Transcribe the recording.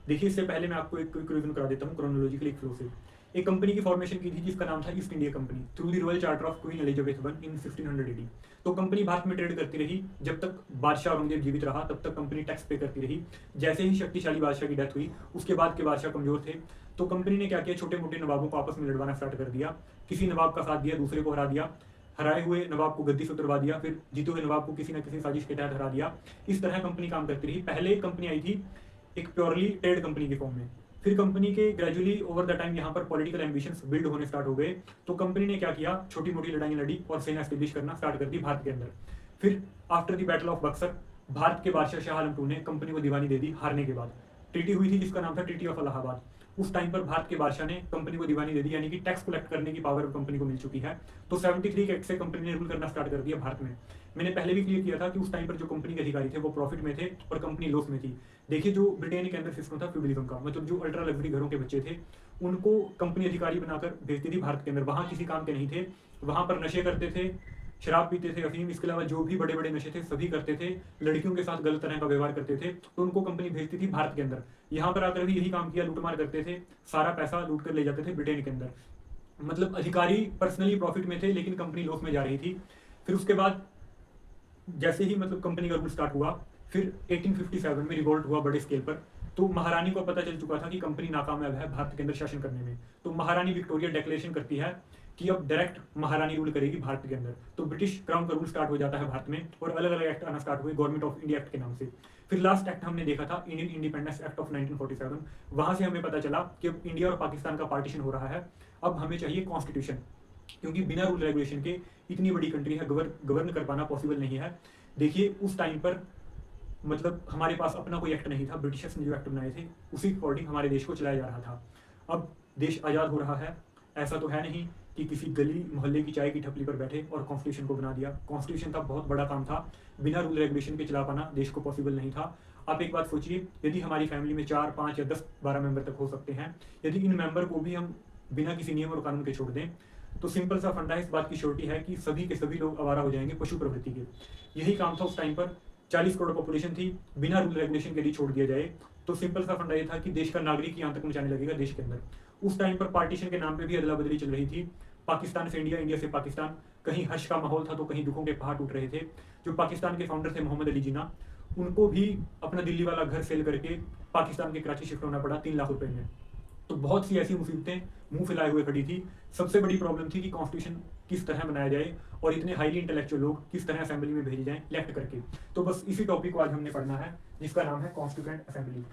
देखिए, इससे पहले मैं आपको एक क्विक रिवीजन करा देता हूँ क्रोनोलॉजिकल एक फ्लो से। एक कंपनी की फॉर्मेशन की थी जिसका नाम था east India company through the royal charter of queen Elizabeth one in 1580। तो कंपनी भारत में ट्रेड करती रही जब तक बादशाह औरंगजेब जीवित रहा, तब तक कंपनी टैक्स पे करती रही। जैसे ही शक्तिशाली बादशाह की डेथ हुई, उसके बाद के बादशाह कमजोर थे, तो कंपनी ने क्या किया, छोटे मोटे नवाबों को आपस में लड़वाना स्टार्ट कर दिया। किसी नवाब का साथ दिया, दूसरे को हरा दिया, हराए हुए नवाब को गद्दी से उतरवा दिया, फिर जीते हुए नवाब को किसी न किसी साजिश के तहत हरा दिया। इस तरह कंपनी काम करती रही। पहले कंपनी आई थी एक प्योरली ट्रेड कंपनी के फॉर्म में, फिर कंपनी के ग्रेजुअली ओवर द टाइम यहाँ पर पॉलिटिकल एम्बिशंस बिल्ड होने स्टार्ट हो गए। तो कंपनी ने क्या किया, छोटी मोटी लड़ाइयाँ लड़ी और सेना एस्टेब्लिश करना स्टार्ट कर दी भारत के अंदर। फिर after the battle of Buxar, Bharat के बादशाह शाह आलम टू ने कंपनी को दीवानी दे दी हारने के बाद। ट्रीटी हुई थी जिसका नाम था ट्रीटी ऑफ इलाहाबाद। उस टाइम पर भारत के बादशाह ने कंपनी को दीवानी दे दी, यानी कि टैक्स कलेक्ट करने की पावर कंपनी को मिल चुकी है। तो 73 के एक्ट से कंपनी ने रूल करना स्टार्ट कर दिया भारत में। मैंने पहले भी क्लियर किया था कि उस टाइम पर जो कंपनी के अधिकारी थे वो प्रॉफिट में थे और कंपनी लॉस में थी। देखिए, जो ब्रिटेन के अंदर सिस्टम था फ्यूडलिज्म का, मतलब जो अल्ट्रा लग्जरी घरों के बच्चे थे उनको कंपनी अधिकारी बनाकर भेजती थी भारत के अंदर। वहां किसी काम के नहीं थे, वहां पर नशे करते थे, शराब पीते थे, अफीम, इसके अलावा जो भी बड़े बड़े नशे थे सभी करते थे, लड़कियों के साथ गलत तरह का व्यवहार करते थे। तो उनको कंपनी भेजती थी भारत के अंदर। यहाँ पर आकर भी यही काम किया, लूटमार करते थे, सारा पैसा लूट कर ले जाते थे ब्रिटेन के अंदर। मतलब अधिकारी पर्सनली प्रॉफिट में थे लेकिन कंपनी लॉस में जा रही थी। फिर उसके बाद जैसे ही मतलब कंपनी का रूल स्टार्ट हुआ, फिर 1857 में रिवोल्ट हुआ बड़े स्केल पर। तो महारानी को पता चल चुका था कि कंपनी नाकामयाब है भारत के अंदर शासन करने में। तो महारानी विक्टोरिया डिक्लेरेशन करती है कि अब डायरेक्ट महारानी रूल करेगी भारत के अंदर। तो ब्रिटिश क्राउन का रूल स्टार्ट हो जाता है भारत में और अलग अलग एक्ट आना स्टार्ट हुए गवर्नमेंट ऑफ इंडिया एक्ट के नाम से। फिर लास्ट एक्ट हमने देखा था इंडियन इंडिपेंडेंस एक्ट ऑफ 1947। वहां से हमें पता चला कि अब इंडिया और पाकिस्तान का पार्टीशन हो रहा है, अब हमें चाहिए कॉन्स्टिट्यूशन, क्योंकि बिना रूल रेगुलेशन के इतनी बड़ी कंट्री है, गवर्न कर पाना पॉसिबल नहीं है। देखिए, उस टाइम पर मतलब हमारे पास अपना कोई एक्ट नहीं था, ब्रिटिशर्स ने जो एक्ट बनाए थे उसी अकॉर्डिंग हमारे देश को चलाया जा रहा था। अब देश आज़ाद हो रहा है, ऐसा तो है नहीं कि किसी गली मोहल्ले की चाय की ठपली पर बैठे और कॉन्स्टिट्यूशन को बना दिया। कॉन्स्टिट्यूशन था बहुत बड़ा काम था, बिना रूल रेगुलेशन के चला पाना देश को पॉसिबल नहीं था। आप एक बात सोचिए, यदि हमारी फैमिली में 4, 5 या 10, 12 मेंबर तक हो सकते हैं, यदि इन मेंबर को भी हम बिना किसी नियम और कानून के छोड़ दें, तो सिंपल सा फंडा है, इस बात की श्योरिटी है कि सभी के सभी लोग आवारा हो जाएंगे पशु प्रवृत्ति के। यही काम था उस टाइम पर। 40 करोड़ पॉपुलेशन थी, बिना रूल रेगुलेशन के लिए छोड़ दिया जाए तो सिंपल सा फंडा ये था कि देश का नागरिक ही आतंक मचाने लगेगा देश के अंदर। उस टाइम पर पार्टीशन के नाम पे भी अदला बदली चल रही थी, पाकिस्तान से इंडिया, इंडिया से पाकिस्तान। कहीं हर्ष का माहौल था तो कहीं दुखों के पहाड़ टूट रहे थे। जो पाकिस्तान के फाउंडर थे मोहम्मद अली जिन्ना, उनको भी अपना दिल्ली वाला घर सेल करके पाकिस्तान के कराची शिफ्ट होना पड़ा 3 लाख रुपए में। तो बहुत सी ऐसी मुसीबतें मुंह फैलाए हुए खड़ी थी। सबसे बड़ी प्रॉब्लम थी कि कॉन्स्टिट्यूशन किस तरह बनाया जाए और इतने हाईली इंटेलेक्चुअल लोग किस तरह असेंबली में भेजे जाएं इलेक्ट करके। तो बस इसी टॉपिक को आज हमने पढ़ना है जिसका नाम है कॉन्स्टिट्यूएंट असेंबली।